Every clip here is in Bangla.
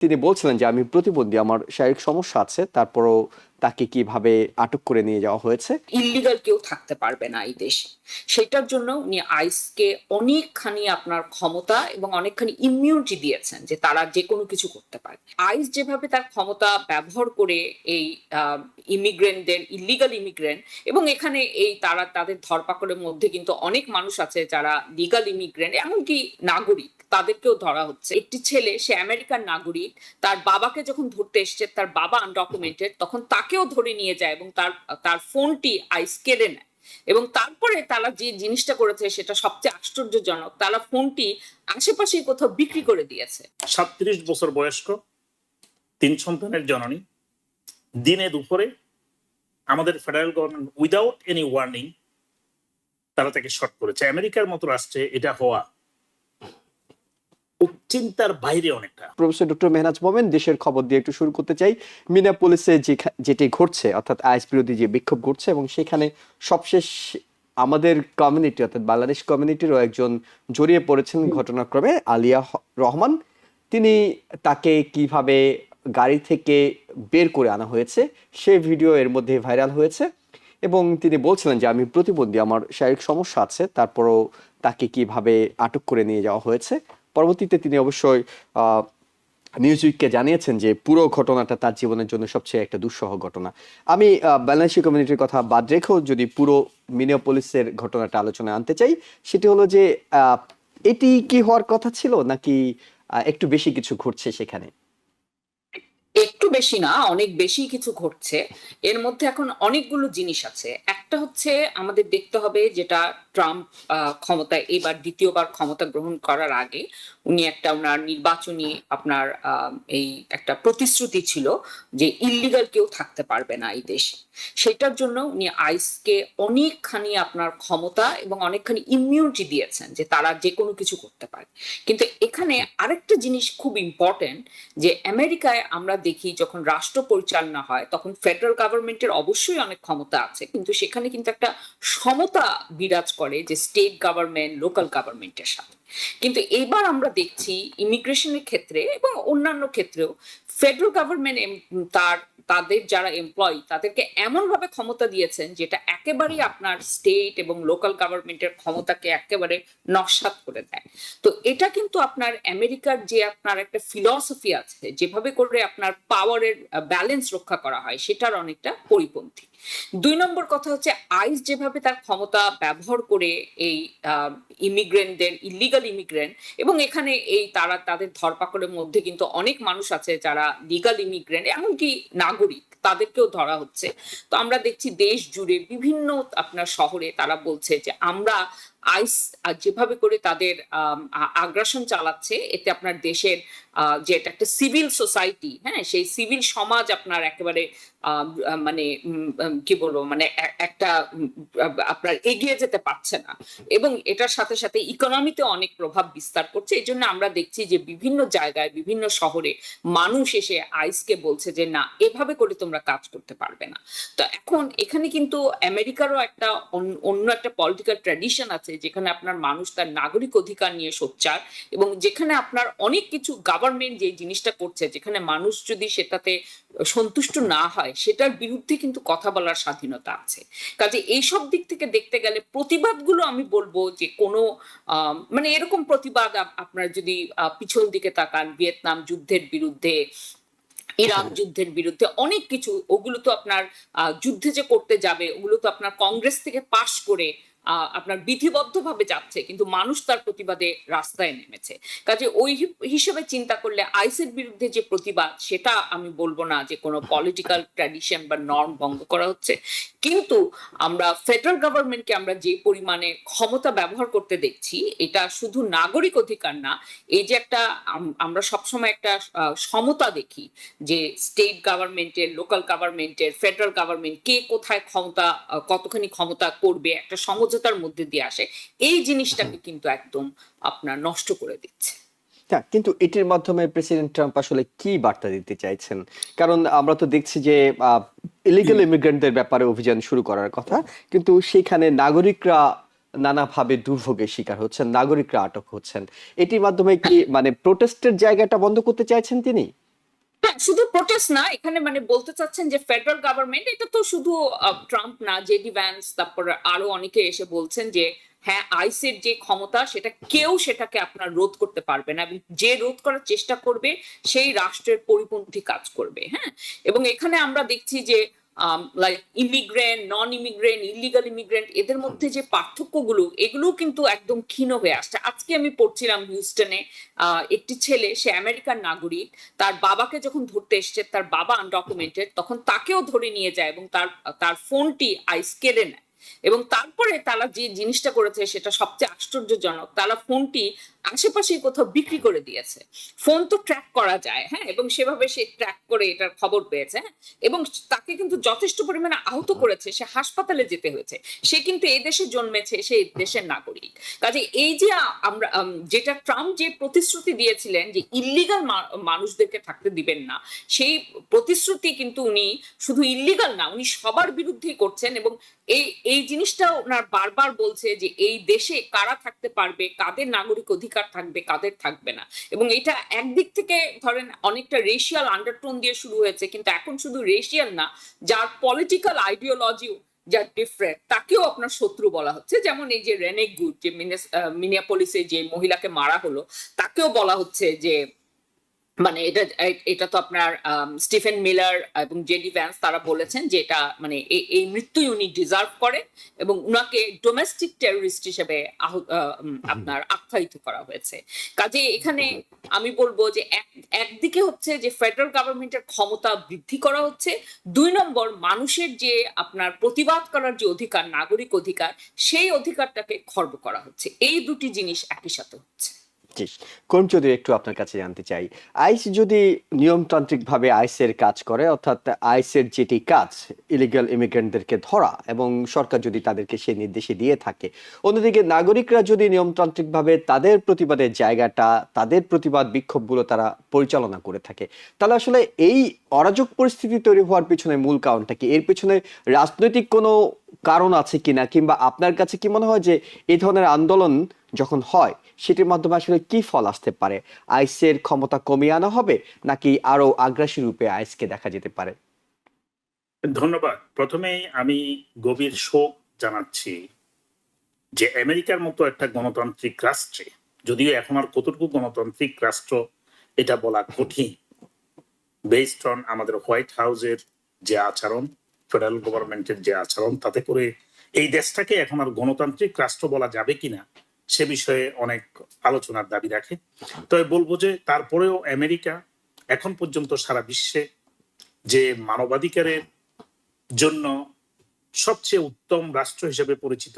তিনি বলছিলেন যে আমি প্রতিবন্ধী, আমার শারীরিক সমস্যা আছে, তারপরও তাকে কিভাবে আটক করে নিয়ে যাওয়া হয়েছে। ইল্লিগাল কেউ থাকতে পারবে না এই দেশে। সেটার জন্য উনি আইসকে অনেকখানি আপনার ক্ষমতা এবং অনেকখানি ইমিউনিটি দিয়েছেন যে তারা যেকোনো কিছু করতে পারে। আইস যেভাবে তার ক্ষমতা ব্যবহার করে এই ইমিগ্রেন্টদের, ইল্লিগাল ইমিগ্রেন্ট, এবং এখানে এই তারা তাদের ধরপাকড়ের মধ্যে কিন্তু অনেক মানুষ আছে যারা লিগাল ইমিগ্রেন্ট, এমনকি নাগরিক, তাদেরকেও ধরা হচ্ছে। একটি ছেলে, সে আমেরিকার নাগরিক, তার বাবাকে যখন ধরতে এসছে, তার বাবা আনডকুমেন্টেড, তখন তাকেও ধরে নিয়ে যায় এবং তার তার ফোনটি আইস কেড়ে নেয়। এবং তারপরে তারা যে জিনিসটা করেছে সেটা সবচেয়ে আশ্চর্যজনক, তারা ফোনটি আশেপাশে কোথাও বিক্রি করে দিয়েছে। 37 বছর বয়স্ক, 3 সন্তানের জননী, দিনে দুপুরে আমাদের federal government without any warning তারা তাকে শর্ট করেছে। আমেরিকার মতো রাষ্ট্রে এটা হওয়া চিন্তার বাইরে অনেকটা। প্রফেসর ডক্টর মেহনাজ মোমেন, দেশের খবর দিয়ে একটু শুরু করতে চাই। মিনিয়াপোলিসে যেটি ঘটছে, অর্থাৎ আইস বিরোধী যে বিক্ষোভ ঘটছে, এবং সেখানে সবশেষ আমাদের কমিউনিটি অর্থাৎ বাংলাদেশ কমিউনিটিরও একজন জড়িয়ে পড়েছেন ঘটনাক্রমে, আলিয়া রহমান। তাকে কিভাবে গাড়ি থেকে বের করে আনা হয়েছে সে ভিডিও এর মধ্যে ভাইরাল হয়েছে, এবং তিনি বলছিলেন যে আমি প্রতিবন্ধী, আমার শারীরিক সমস্যা আছে, তারপরও তাকে কিভাবে আটক করে নিয়ে যাওয়া হয়েছে। পরবর্তীতে তিনি অবশ্যই নিউজউইককে জানিয়েছেন যে পুরো ঘটনাটা তার জীবনের জন্য সবচেয়ে একটা দুঃসহ ঘটনা। আমি বাংলাদেশি কমিউনিটির কথা বাদ রেখেও যদি পুরো মিনিয়াপোলিসের ঘটনাটা আলোচনায় আনতে চাই, সেটি হলো যে এটি কি হওয়ার কথা ছিল, নাকি একটু বেশি কিছু ঘটছে সেখানে? একটু বেশি না, অনেক বেশি কিছু ঘটছে। এর মধ্যে এখন অনেকগুলো জিনিস আছে। একটা হচ্ছে আমাদের দেখতে হবে, যেটা ট্রাম্প ক্ষমতায় এবার দ্বিতীয়বার ক্ষমতা গ্রহণ করার আগে উনি একটা ওনার নির্বাচনী আপনার এই একটা প্রতিশ্রুতি ছিল যে ইল্লিগাল কেউ থাকতে পারবে না এই দেশে। সেটার জন্য উনি আইসকে অনেকখানি আপনার ক্ষমতা এবং অনেকখানি ইমিউনিটি দিয়েছেন যে তারা যেকোনো কিছু করতে পারে। কিন্তু এখানে আরেকটা জিনিস খুব ইম্পর্টেন্ট, যে আমেরিকায় আমরা দেখি যখন রাষ্ট্র পরিচালনা হয় তখন ফেডারেল গভর্নমেন্টের অবশ্যই অনেক ক্ষমতা আছে, কিন্তু সেখানে কিন্তু একটা সমতা বিরাজ করে যে স্টেট গভর্নমেন্ট লোকাল গভর্নমেন্টের সাথে। কিন্তু এবার আমরা দেখছি ইমিগ্রেশনের ক্ষেত্রে এবং অন্যান্য ক্ষেত্রেও ফেডারেল গভর্নমেন্ট তাদের যারা এমপ্লয়ি তাদেরকে এমন ভাবে ক্ষমতা দিয়েছেন যেটা একেবারেই আপনার স্টেট এবং লোকাল গভর্নমেন্টের ক্ষমতাকে একেবারে নস্যাৎ করে দেয়। তো এটা কিন্তু আপনার আমেরিকার যে আপনার একটা ফিলসফি আছে, যেভাবে করে আপনার পাওয়ারের ব্যালেন্স রক্ষা করা হয়, সেটার অনেকটা পরিপন্থী। 2 নম্বর কথা হচ্ছে আইস যেভাবে তার ক্ষমতা ব্যবহার করে এই ইমিগ্রেন্টদের, ইল্লিগাল ইমিগ্রেন্ট, এবং এখানে এই তারা তাদের ধরপাকড়ের মধ্যে কিন্তু অনেক মানুষ আছে যারা লিগাল ইমিগ্রেন্ট, এমনকি নাগরিক, তাদেরকেও ধরা হচ্ছে। তো আমরা দেখছি দেশ জুড়ে বিভিন্ন আপনার শহরে তারা বলছে যে আমরা আইস যেভাবে করে তাদের আগ্রাসন চালাচ্ছে, এতে আপনার দেশের যে এটা একটা সিভিল সোসাইটি, হ্যাঁ, সেই সিভিল সমাজ আপনার একেবারে মানে কি বলবো, মানে একটা আপনার এগিয়ে যেতে পারছে না, এবং এটার সাথে সাথে ইকোনমিতে অনেক প্রভাব বিস্তার করছে। এই জন্য আমরা দেখছি যে বিভিন্ন জায়গায়, বিভিন্ন শহরে মানুষ এসে আইসকে বলছে যে না, এভাবে করে তোমরা কাজ করতে পারবে না। তো এখন এখানে কিন্তু আমেরিকারও একটা অন্য একটা পলিটিক্যাল ট্র্যাডিশন আছে, যেখানে আপনার মানুষ তার নাগরিক অধিকার নিয়ে সোচ্চার, এবং যেখানে আপনার অনেক কিছু গভর্নমেন্ট যে জিনিসটা করছে, যেখানে মানুষ যদি সেটাতে সন্তুষ্ট না হয় সেটার বিরুদ্ধে কিন্তু কথা বলার স্বাধীনতা আছে। কাজে এইসব দিক থেকে দেখতে গেলে প্রতিবাদগুলো আমি বলবো যে কোনো মানে এরকম প্রতিবাদ আপনার যদি পিছন দিকে তাকান, ভিয়েতনাম যুদ্ধের বিরুদ্ধে, ইরাক যুদ্ধের বিরুদ্ধে, অনেক কিছু, ওগুলো তো আপনার যুদ্ধে যে করতে যাবে ওগুলো তো আপনার কংগ্রেস থেকে পাশ করে আপনার বিধিবদ্ধভাবে যাচ্ছে, কিন্তু মানুষ তার প্রতিবাদে রাস্তায় নেমেছে। কাজে ওই হিসেবে চিন্তা করলে আইসের বিরুদ্ধে যে প্রতিবাদ, সেটা আমি বলবো না যে কোনো পলিটিক্যাল ট্র্যাডিশন বা নর্ম ভঙ্গ করা হচ্ছে। কিন্তু আমরা ফেডারেল গভর্নমেন্টকে আমরা যে পরিমাণে ক্ষমতা ব্যবহার করতে দেখছি, এটা শুধু নাগরিক অধিকার না, এই যে একটা আমরা সবসময় একটা সমতা দেখি যে স্টেট গভর্নমেন্টের, লোকাল গভর্নমেন্টের, ফেডারেল গভর্নমেন্ট কে কোথায় ক্ষমতা, কতখানি ক্ষমতা করবে, একটা সমঝোতার মধ্যে দিয়ে আসে, এই জিনিসটাকে কিন্তু একদম আপনার নষ্ট করে দিচ্ছে। হ্যাঁ, কিন্তু এটির মাধ্যমে প্রেসিডেন্ট ট্রাম্প আসলে কি বার্তা দিতে চাইছেন? কারণ আমরা তো দেখছি যে ইলিগাল ইমিগ্রেন্টদের ব্যাপারে অভিযান শুরু করার কথা, কিন্তু সেখানে নাগরিকরা নানাভাবে দুর্ভোগের শিকার হচ্ছেন, নাগরিকরা আটক হচ্ছেন। এটির মাধ্যমে কি মানে প্রোটেস্টের জায়গাটা বন্ধ করতে চাইছেন তিনি? হ্যাঁ, শুধু প্রোটেস্ট না, এখানে মানে বলতে চাচ্ছেন যে ফেডারেল গভর্নমেন্ট, এটা তো শুধু ট্রাম্প না, জেডি ভ্যান্স, তারপর আরো অনেকে এসে বলছেন যে হ্যাঁ, আইসের যে ক্ষমতা সেটা কেউ সেটাকে আপনার রোধ করতে পারবে না, এবং যে রোধ করার চেষ্টা করবে সেই রাষ্ট্রের পরিপন্থী কাজ করবে। হ্যাঁ, এবং এখানে আমরা দেখছি যে like immigrant, non immigrant, illegal immigrant, এদের মধ্যে যে পার্থক্যগুলো, এগুলো কিন্তু একদম ক্ষীণ হয়ে আসছে। আজকে আমি পড়ছিলাম হিউস্টনে একটি ছেলে, সে আমেরিকান নাগরিক, তার বাবাকে যখন ধরতে এসছে, তার বাবা আনডকুমেন্টেড, তখন তাকেও ধরে নিয়ে যায় এবং তার ফোনটি আইস কেড়ে নেয়। এবং তারপরে তারা যে জিনিসটা করেছে সেটা সবচেয়ে আশ্চর্যজনক, তারা ফোনটি আশেপাশে কোথাও বিক্রি করে দিয়েছে। ফোন তো ট্র্যাক করা যায়, হ্যাঁ, এবং সেভাবে সে ট্র্যাক করে এটার খবর পেয়েছে, হ্যাঁ? এবং তাকে কিন্তু যথেষ্ট পরিমাণে আহত করেছে, সে হাসপাতালে যেতে হয়েছে। সে কিন্তু এই দেশে জন্মেছে, সে এই দেশের নাগরিক। কাজে এই যে আমরা যেটা ট্রাম্প যে প্রতিশ্রুতি দিয়েছিলেন যে ইল্লিগাল মানুষদেরকে থাকতে দিবেন না, সেই প্রতিশ্রুতি কিন্তু উনি শুধু ইল্লিগাল না, উনি সবার বিরুদ্ধেই করছেন। এবং এই এই জিনিসটা ওনার বারবার বলছে যে এই দেশে কারা থাকতে পারবে, কাদের নাগরিক অধিকার থাকবে, কাদের থাকবে না। এবং এটা একদিক থেকে ধরেন অনেকটা রেশিয়াল আন্ডারটোন দিয়ে শুরু হয়েছে, কিন্তু এখন শুধু রেশিয়াল না, যার পলিটিক্যাল আইডিওলজিও যা ডিফারেন্ট, তাকেও আপনার শত্রু বলা হচ্ছে। যেমন এই যে রেনে গুড, যে মিনিয়াপলিসে যে মহিলাকে মারা হলো, তাকেও বলা হচ্ছে যে মানে এটা তো আপনার স্টিফেন মিলার এবং জেডি ভ্যান্স তারা বলেছেন যে এটা মানে এই মৃত্যুই উনি ডিজার্ভ করে, এবং উনাকে ডোমেস্টিক টেররিস্ট হিসেবে আপনার আখ্যায়িত করা হয়েছে। কাজে এখানে আমি বলবো যে একদিকে হচ্ছে যে ফেডারেল গভর্নমেন্টের ক্ষমতা বৃদ্ধি করা হচ্ছে, 2 নম্বর মানুষের যে আপনার প্রতিবাদ করার যে অধিকার, নাগরিক অধিকার, সেই অধিকারটাকে খর্ব করা হচ্ছে। এই দুটি জিনিস একই সাথে হচ্ছে। জি, করুণ চৌধুরী, একটু আপনার কাছে জানতে চাই, আইস যদি নিয়মতান্ত্রিক ভাবে আইসের কাজ করে, অর্থাৎ আইসের যেটি কাজ ইলিগাল ইমিগ্রেন্টদেরকে ধরা, এবং সরকার যদি তাদেরকে সেই নির্দেশে দিয়ে থাকে, অন্যদিকে নাগরিকরা যদি নিয়মতান্ত্রিক ভাবে তাদের প্রতিবাদের জায়গাটা, তাদের প্রতিবাদ বিক্ষোভগুলো তারা পরিচালনা করে থাকে, তাহলে আসলে এই অরাজক পরিস্থিতি তৈরি হওয়ার পিছনে মূল কারণটা কি? এর পিছনে রাজনৈতিক কোনো কারণ আছে কিনা, কিংবা আপনার কাছে কি মনে হয় যে এই ধরনের আন্দোলন যখন হয় সেটির মাধ্যমে আসলে কি ফল আসতে পারে? আইসের ক্ষমতা কমিয়ে আনা হবে, নাকি আরো আগ্রাসী রূপে আইসকে দেখা যেতে পারে? ধন্যবাদ। প্রথমেই আমি গভীর শোক জানাচ্ছি যে আমেরিকার মতো একটা গণতান্ত্রিক রাষ্ট্রে, যদিও এখন আর কতটুকু গণতান্ত্রিক রাষ্ট্র এটা বলা কঠিন, বেসড অন আমাদের হোয়াইট হাউসের যে আচরণ, ফেডারেল গভর্নমেন্টের যে আচরণ, তাতে করে এই দেশটাকে এখন আর গণতান্ত্রিক রাষ্ট্র বলা যাবে কিনা সে বিষয়ে অনেক আলোচনার দাবি রাখে। তবে বলবো যে তারপরেও আমেরিকা এখন পর্যন্ত সারা বিশ্বে যে মানবাধিকারের জন্য সবচেয়ে উত্তম রাষ্ট্র হিসেবে পরিচিত,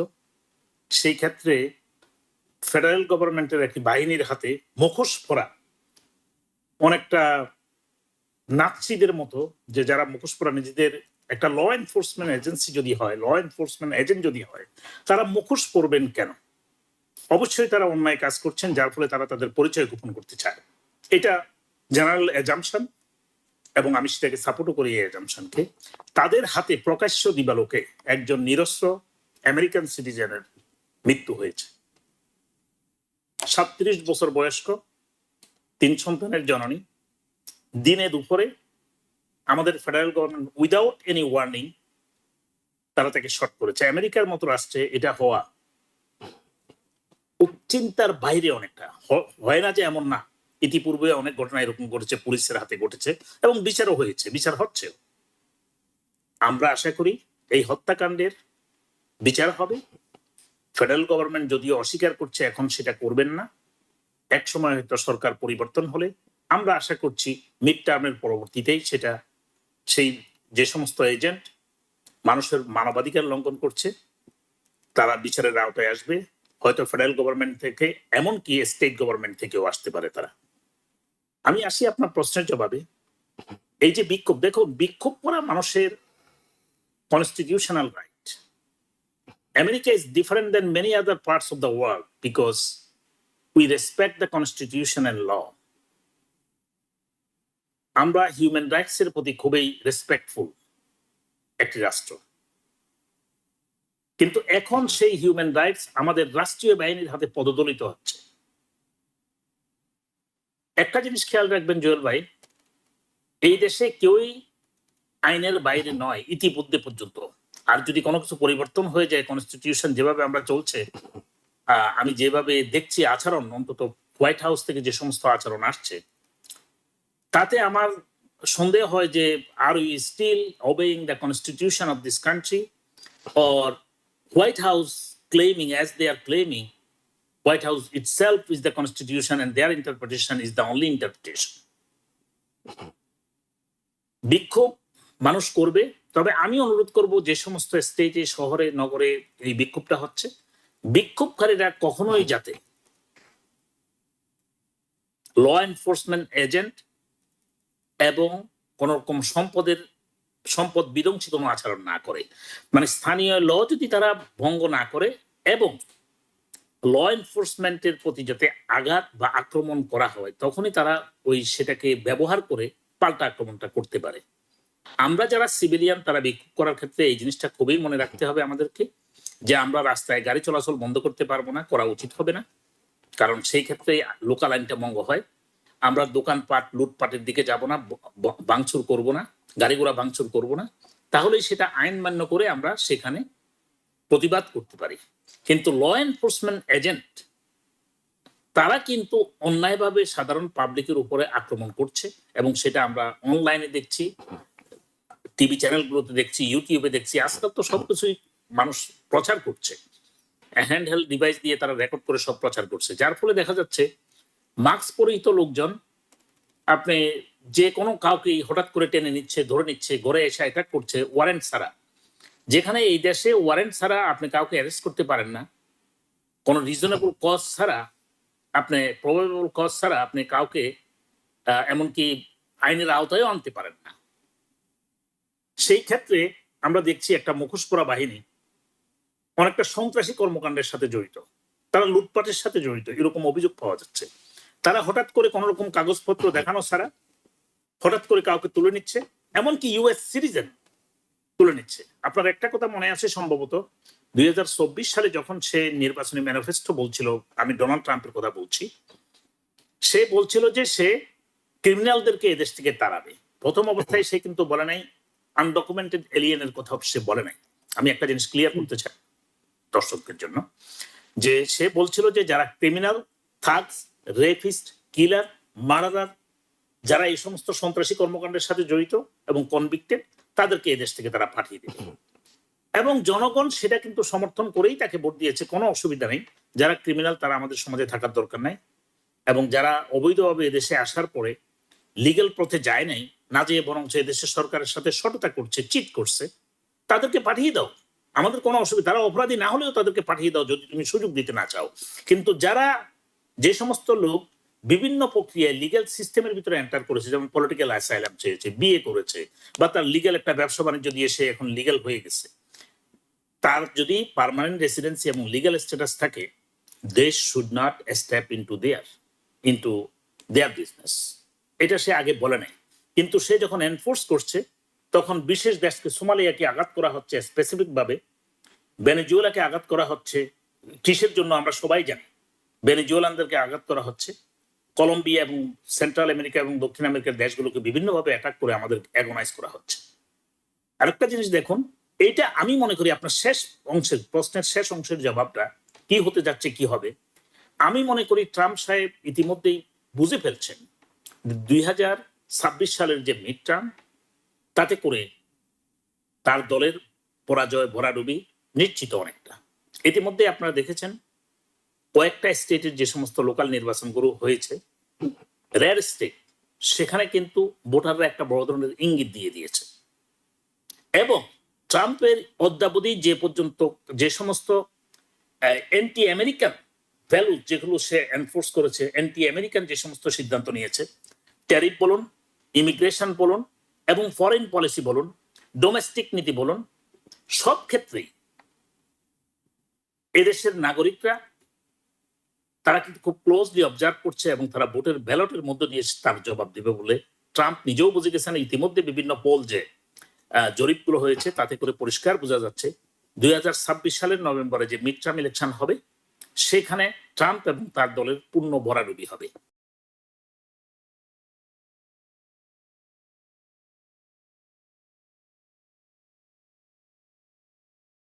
সেই ক্ষেত্রে ফেডারেল গভর্নমেন্টের একটি বাহিনীর হাতে মুখোশ পরা অনেকটা নাৎসিদের মতো, যে যারা মুখোশ পরা নিজেদের একটা ল এনফোর্সমেন্ট এজেন্সি যদি হয়, ল এনফোর্সমেন্ট এজেন্ট যদি হয়, তারা মুখোশ পরবেন কেন? অবশ্যই তারা অন্যায় কাজ করছেন, যার ফলে তারা তাদের পরিচয় গোপন করতে চায়। এটা জেনারেল এজাম্পশন, এবং আমি সেটাকে সাপোর্টও করি এই এজাম্পশনকে। তাদের হাতে প্রকাশ্য দিবালোকে একজন নিরস্ত্র আমেরিকান সিটিজেনের মৃত্যু হয়েছে। 37 বছর বয়স্ক, 3 সন্তানের জননী, দিনে দুপুরে আমাদের federal government without any warning তারা তাকে শর্ট করেছে। আমেরিকার মতো রাষ্ট্রে এটা হওয়া চিন্তার বাইরে অনেকটা। হয় না যে এমন না, ইতিপূর্বে অনেক ঘটনা এরকম ঘটেছে, পুলিশের হাতে ঘটেছে, এবং বিচারও হয়েছে, বিচার হচ্ছে। আমরা আশা করি এই হত্যাকাণ্ডের বিচার হবে। ফেডারেল গভর্নমেন্ট যদিও অস্বীকার করছে এখন সেটা করবেন না, এক সময় হয়তো সরকার পরিবর্তন হলে আমরা আশা করছি মিড টার্মের পরবর্তীতেই সেটা, সেই যে সমস্ত এজেন্ট মানুষের মানবাধিকার লঙ্ঘন করছে তারা বিচারের আওতায় আসবে। হয়তো ফেডারেল গভর্নমেন্ট থেকে, এমনকি স্টেট গভর্নমেন্ট থেকেও আসতে পারে তারা। আমি আসি আপনার প্রশ্নের জবাবে। এই যে বিক্ষোভ, দেখুন, বিক্ষোভ করা মানুষের constitutional right. America is different than many other parts of the world because we respect the constitution and law. আমরা হিউম্যান রাইটস এর প্রতি খুবই রেসপেক্টফুল একটি রাষ্ট্র, কিন্তু এখন সেই হিউম্যান রাইটস আমাদের রাষ্ট্রীয় বাহিনীর হাতে পদদলিত হচ্ছে। একটা জিনিস খেয়াল রাখবেন জুয়েল ভাই, এই দেশে কেউই আইনের বাইরে নয় ইতিমধ্যে পর্যন্ত। আর যদি কোনো কিছু পরিবর্তন হয়ে যায়, কনস্টিটিউশন যেভাবে আমরা চলছে, আমি যেভাবে দেখছি আচরণ, অন্তত হোয়াইট হাউস থেকে যে সমস্ত আচরণ আসছে, তাতে আমার সন্দেহ হয় যে are you still obeying the constitution of this country, or White House claiming as they are claiming White House itself is the constitution and their interpretation is the only interpretation. বিক্ষোভ মানুষ করবে, তবে আমি অনুরোধ করব যে সমস্ত স্টেটে, শহরে, নগরে এই বিক্ষোভটা হচ্ছে, বিক্ষোভকারীরা কখনোই যাতে ল এনফোর্সমেন্ট এজেন্ট এবং কোন রকম সম্পদ বিধ্বংসী কোনো আচরণ না করে, মানে স্থানীয় ল যদি তারা ভঙ্গ না করে, এবং ল এনফোর্সমেন্টের প্রতি যাতে আঘাত বা আক্রমণ করা হয়, তখনই তারা সেটাকে ব্যবহার করে পাল্টা আক্রমণটা করতে পারে। আমরা যারা সিভিলিয়ান, তারা বিক্ষোভ করার ক্ষেত্রে এই জিনিসটা খুবই মনে রাখতে হবে আমাদেরকে, যে আমরা রাস্তায় গাড়ি চলাচল বন্ধ করতে পারবো না, করা উচিত হবে না, কারণ সেই ক্ষেত্রে লোকাল আইনটা ভঙ্গ হয়। আমরা দোকানপাট লুটপাটের দিকে যাব না, ভাঙচুর করব না, গাড়ি ঘোড়া ভাঙচুর করব না, তাহলেই সেটা আইন মান্য করে আমরা সেখানে প্রতিবাদ করতে পারি। কিন্তু ল এনফোর্সমেন্ট এজেন্ট তারা কিন্তু অন্যায়ভাবে সাধারণ পাবলিকের উপরে আক্রমণ করছে, এবং সেটা আমরা অনলাইনে দেখছি, টিভি চ্যানেলগুলোতে দেখছি, ইউটিউবে দেখছি। আজকাল তো সবকিছুই মানুষ প্রচার করছে, হ্যান্ডহেল্ড ডিভাইস দিয়ে তারা রেকর্ড করে সব প্রচার করছে, যার ফলে দেখা যাচ্ছে মাস্ক পরিহিত লোকজন আপনি যে কোনো কাউকে হঠাৎ করে টেনে নিচ্ছে, ধরে নিচ্ছে, ঘরে এসে অ্যাটাক করছে ওয়ারেন্ট ছাড়া। যেখানে এই দেশে ওয়ারেন্ট ছাড়া আপনি কাউকে অ্যারেস্ট করতে পারেন না, কোনো রিজনেবল কজ ছাড়া, আপনি প্রবেবল কজ ছাড়া আপনি কাউকে এমনকি আইনের আওতায়ও আনতে পারেন না। সেই ক্ষেত্রে আমরা দেখছি একটা মুখোশ পরা বাহিনী অনেকটা সন্ত্রাসী কর্মকাণ্ডের সাথে জড়িত, তারা লুটপাটের সাথে জড়িত, এরকম অভিযোগ পাওয়া যাচ্ছে। তারা হঠাৎ করে কোন রকম কাগজপত্র দেখানো ছাড়া হঠাৎ করে কাউকে তুলে নিচ্ছে, এমনকি ইউএস সিটিজেন তুলে নিচ্ছে। আপনার একটা কথা মনে আছে সম্ভবত 2024 সালে যখন সে নির্বাচনী ম্যানিফেস্টো বলছিল, আমি ডোনাল্ড ট্রাম্পের কথা বলছি, সে বলছিল যে সে ক্রিমিনালদেরকে এদেশ থেকে তাড়াবে। প্রথম অবস্থায় সে কিন্তু বলে নাই আনডকুমেন্টেড এলিয়েনের কথা, সে বলে নাই। আমি একটা জিনিস ক্লিয়ার করতে চাই দর্শকদের জন্য, যে সে বলছিল যে যারা ক্রিমিনাল, থাগস, রেপিস্ট, কিলার, মার্ডারার, যারা এই সমস্ত সন্ত্রাসী কর্মকাণ্ডের সাথে জড়িত এবং কনভিক্টেড, তাদেরকে এদেশ থেকে তারা পাঠিয়ে দেবে। এবং জনগণ সেটা কিন্তু সমর্থন করেই তাকে ভোট দিয়েছে, কোনো অসুবিধা নেই। যারা ক্রিমিনাল তারা আমাদের সমাজে থাকার দরকার নাই, এবং যারা অবৈধভাবে এদেশে আসার পরে লিগ্যাল পথে যায় নাই, না যেয়ে বরং এদেশের সরকারের সাথে সততা করছে, চিট করছে, তাদেরকে পাঠিয়ে দাও, আমাদের কোনো অসুবিধা। তারা অপরাধী না হলেও তাদেরকে পাঠিয়ে দাও যদি তুমি সুযোগ দিতে না চাও। কিন্তু যে সমস্ত লোক বিভিন্ন প্রক্রিয়ায় লিগ্যাল সিস্টেমের ভিতরে এন্টার করেছে, যেমন পলিটিক্যাল অ্যাসাইলাম চেয়েছে, বিয়ে করেছে, বা তার লিগ্যাল একটা ব্যবসা বাণিজ্য দিয়ে সে এখন লিগ্যাল হয়ে গেছে, তার যদি পার্মানেন্ট রেসিডেন্সি এবং লিগ্যাল স্ট্যাটাস থাকে, they should not step into their business. এটা সে আগে বলে নাই, কিন্তু সে যখন এনফোর্স করছে, তখন বিশেষ দেশকে, সোমালিয়াকে আঘাত করা হচ্ছে স্পেসিফিক ভাবে, ভেনেজুয়েলাকে আঘাত করা হচ্ছে। কিসের জন্য আমরা সবাই জানি, ভেনেজুয়েলানদেরকে আঘাত করা হচ্ছে। কলম্বিয়া এবং সেন্ট্রাল আমেরিকা এবং দক্ষিণ আমেরিকার দেশগুলোকে বিভিন্নভাবে অ্যাটাক করে আমাদের অ্যাগোনাইজ করা হচ্ছে। আরেকটা জিনিস দেখুন, এইটা আমি মনে করি আপনার প্রশ্নের শেষ অংশের জবাবটা কি হতে যাচ্ছে, কি হবে, আমি মনে করি ট্রাম্প সাহেব ইতিমধ্যেই বুঝে ফেলছেন 2026 সালের যে মিড টার্ম, তাতে করে তার দলের পরাজয়, ভরাডুবি নিশ্চিত অনেকটা। ইতিমধ্যে আপনারা দেখেছেন কয়েকটা স্টেটের যে সমস্ত লোকাল নির্বাচনগুলো হয়েছে, রেড স্টেট, সেখানে কিন্তু ভোটাররা একটা বড় ধরনের ইঙ্গিত দিয়ে দিয়েছে। এবং ট্রাম্পের অদ্যাবধি যে পর্যন্ত যে সমস্ত অ্যান্টি আমেরিকান ভ্যালু যেগুলো সে এনফোর্স করেছে, অ্যান্টি আমেরিকান যে সমস্ত সিদ্ধান্ত নিয়েছে, ট্যারিফ বলুন, ইমিগ্রেশন বলুন, এবং ফরেন পলিসি বলুন, ডোমেস্টিক নীতি বলুন, সব ক্ষেত্রেই এদেশের নাগরিকরা তারা কিন্তু খুব ক্লোজলি অবজার্ভ করছে, এবং তারা ভোটের ব্যালটের মধ্য দিয়ে তার জবাব দেবে বলে ট্রাম্প নিজেও বুঝে গেছেন। ইতিমধ্যে বিভিন্ন পোল যে জরিপগুলো হয়েছে, তাতে করে পরিষ্কার বোঝা যাচ্ছে 2026 সালের নভেম্বরে যে মিড টার্ম ইলেকশন হবে, সেখানে ট্রাম্প এবং তার দলের পূর্ণ ভরাডুবি হবে।